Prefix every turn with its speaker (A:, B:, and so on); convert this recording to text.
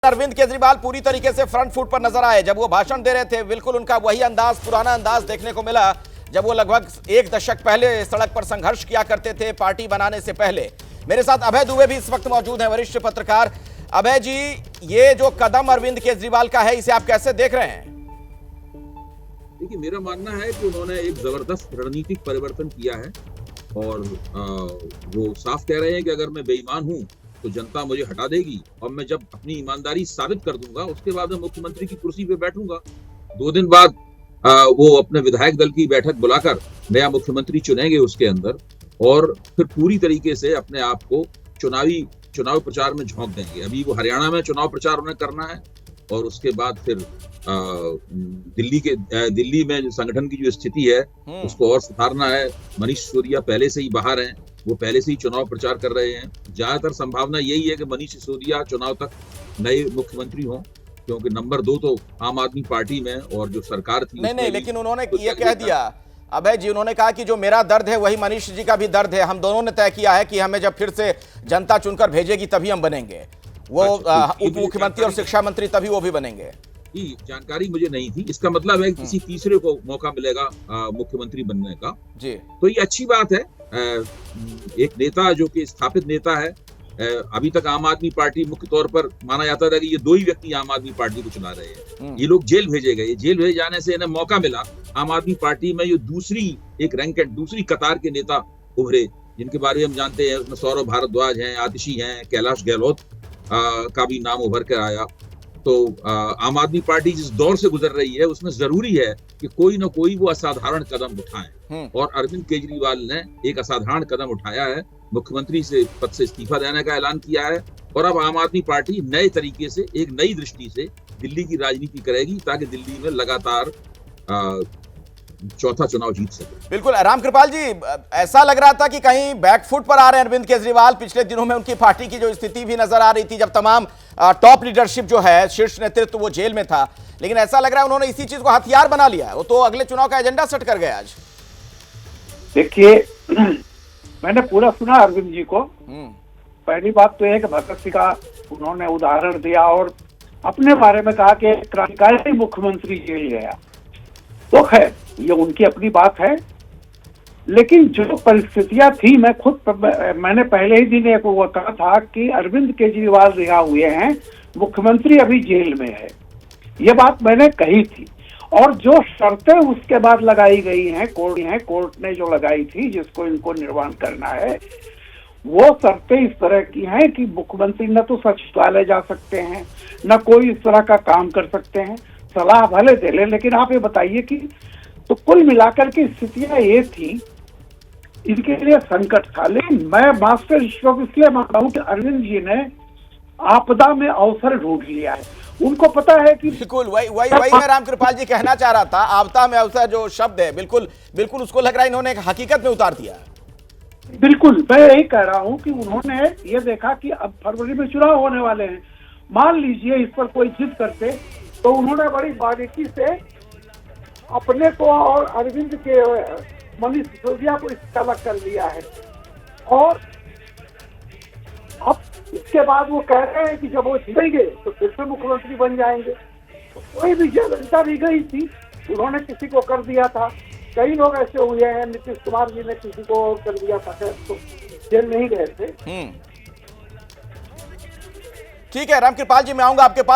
A: अरविंद केजरीवाल पूरी तरीके से फ्रंट फुट पर नजर आए जब वो भाषण दे रहे थे। बिल्कुल उनका वही अंदाज, पुराना अंदाज देखने को मिला जब वो लगभग एक दशक पहले सड़क पर संघर्ष किया करते थे पार्टी बनाने से पहले। मेरे साथ अभय दुबे भी इस वक्त मौजूद हैं, वरिष्ठ पत्रकार। अभय जी, ये जो कदम अरविंद केजरीवाल का है, इसे आप कैसे देख रहे हैं?
B: देखिए, मेरा मानना है कि उन्होंने एक जबरदस्त रणनीतिक परिवर्तन किया है और वो साफ कह रहे हैं कि अगर मैं बेईमान हूं तो जनता मुझे हटा देगी और मैं जब अपनी ईमानदारी साबित कर दूंगा उसके बाद मैं मुख्यमंत्री की कुर्सी पे बैठूंगा। 2 दिन बाद वो अपने विधायक दल की बैठक बुलाकर नया मुख्यमंत्री चुनेंगे उसके अंदर, और फिर पूरी तरीके से अपने आप को चुनाव प्रचार में झोंक देंगे। अभी वो हरियाणा में चुनाव प्रचार उन्हें करना है और उसके बाद फिर दिल्ली में जो संगठन की जो स्थिति है उसको और सुधारना है। मनीष सिसोदिया पहले से ही बाहर हैं, वो पहले से ही चुनाव प्रचार कर रहे हैं। ज्यादातर संभावना यही है कि मनीष सिसोदिया चुनाव तक नए मुख्यमंत्री हों, क्योंकि नंबर 2 तो आम आदमी पार्टी में और जो सरकार थी
A: नहीं, लेकिन उन्होंने ये कह दिया अभय जी, उन्होंने कहा कि जो मेरा दर्द है वही मनीष जी का भी दर्द है। हम दोनों ने तय किया है कि हमें जब फिर से जनता चुनकर भेजेगी तभी हम बनेंगे, वो उप मुख्यमंत्री और शिक्षा मंत्री तभी वो भी बनेंगे।
B: ये जानकारी मुझे नहीं थी। इसका मतलब है कि किसी तीसरे को मौका मिलेगा मुख्यमंत्री बनने का जी, तो ये अच्छी बात है। एक नेता जो कि स्थापित नेता है, अभी तक आम आदमी पार्टी मुख्य तौर पर माना जाता था कि ये 2 ही व्यक्ति आम आदमी पार्टी को चला रहे हैं। ये लोग जेल भेजे गए, जेल भेजे जाने से इन्हें मौका मिला आम आदमी पार्टी में ये दूसरी कतार के नेता उभरे, जिनके बारे में हम जानते हैं। उसमें सौरभ भारद्वाज हैं, आतिशी हैं, कैलाश गहलोत का भी नाम उभर कर आया। तो आम आदमी पार्टी जिस दौर से गुजर रही है उसमें जरूरी है कि कोई ना कोई वो असाधारण कदम उठाएं, और अरविंद केजरीवाल ने एक असाधारण कदम उठाया है। मुख्यमंत्री से पद से इस्तीफा देने का ऐलान किया है और अब आम आदमी पार्टी नए तरीके से, एक नई दृष्टि से दिल्ली की राजनीति करेगी ताकि दिल्ली में लगातार चौथा चुनाव जीत सके। बिल्कुल
A: रामकृपाल जी, ऐसा लग रहा था कि कहीं बैकफुट पर आ रहे हैं अरविंद केजरीवाल। पिछले दिनों में उनकी पार्टी की जो स्थिति भी नजर आ रही थी, जब तमाम टॉप लीडरशिप जो है, शीर्ष नेतृत्व, वो जेल में था, लेकिन ऐसा लग रहा है उन्होंने इसी चीज को हथियार बना लिया है। वो तो अगले चुनाव का एजेंडा सेट कर गए आज।
C: देखिए, मैंने पूरा सुना अरविंद जी को। पहली बात तो यह कि भगत सिंह का उन्होंने उदाहरण दिया और अपने बारे में कहा कि क्रांतिकारी मुख्यमंत्री जेल गया। तो खैर, ये उनकी अपनी बात है, लेकिन जो परिस्थितियां थी, मैंने पहले ही दिन एक वो कहा था कि अरविंद केजरीवाल रिहा हुए हैं, मुख्यमंत्री अभी जेल में है। ये बात मैंने कही थी। और जो शर्तें उसके बाद लगाई गई हैं, कोर्ट ने जो लगाई थी, जिसको इनको निर्वाण करना है, वो शर्तें इस तरह की हैं कि मुख्यमंत्री न तो सचिवालय जा सकते हैं, न कोई इस तरह का काम कर सकते हैं। सलाह भले दे ले, लेकिन आप ये बताइए कि तो कुल मिलाकर की स्थितियां ये थी, इनके लिए संकट था। लेकिन मैं मास्टर स्ट्रोक इसलिए मानता हूं कि अरविंद जी ने आपदा में अवसर ढूंढ लिया है। उनको पता है कि
A: बिल्कुल वही मैं रामकृपाल जी कहना चाह रहा था। आपदा में अवसर जो शब्द है, बिल्कुल उसको लग रहा है इन्होंने एक हकीकत में उतार दिया।
C: बिल्कुल, मैं यही कह रहा हूं कि उन्होंने ये देखा कि अब फरवरी में चुनाव होने वाले हैं। मान लीजिए इस पर कोई जिद करते तो उन्होंने बड़ी बारीकी से अपने को और अरविंद के मनीष सिसोदिया को इससे अलग कर लिया है। और अब इसके बाद वो कह रहे हैं कि जब वो जीतेंगे तो फिर से मुख्यमंत्री बन जाएंगे। तो कोई भी जनता भी गई थी, उन्होंने किसी को कर दिया था। कई लोग ऐसे हुए हैं, नीतीश कुमार जी ने किसी को और कर दिया था, तो जेल नहीं गए थे।
A: ठीक है रामकृपाल जी, मैं आऊंगा आपके पास।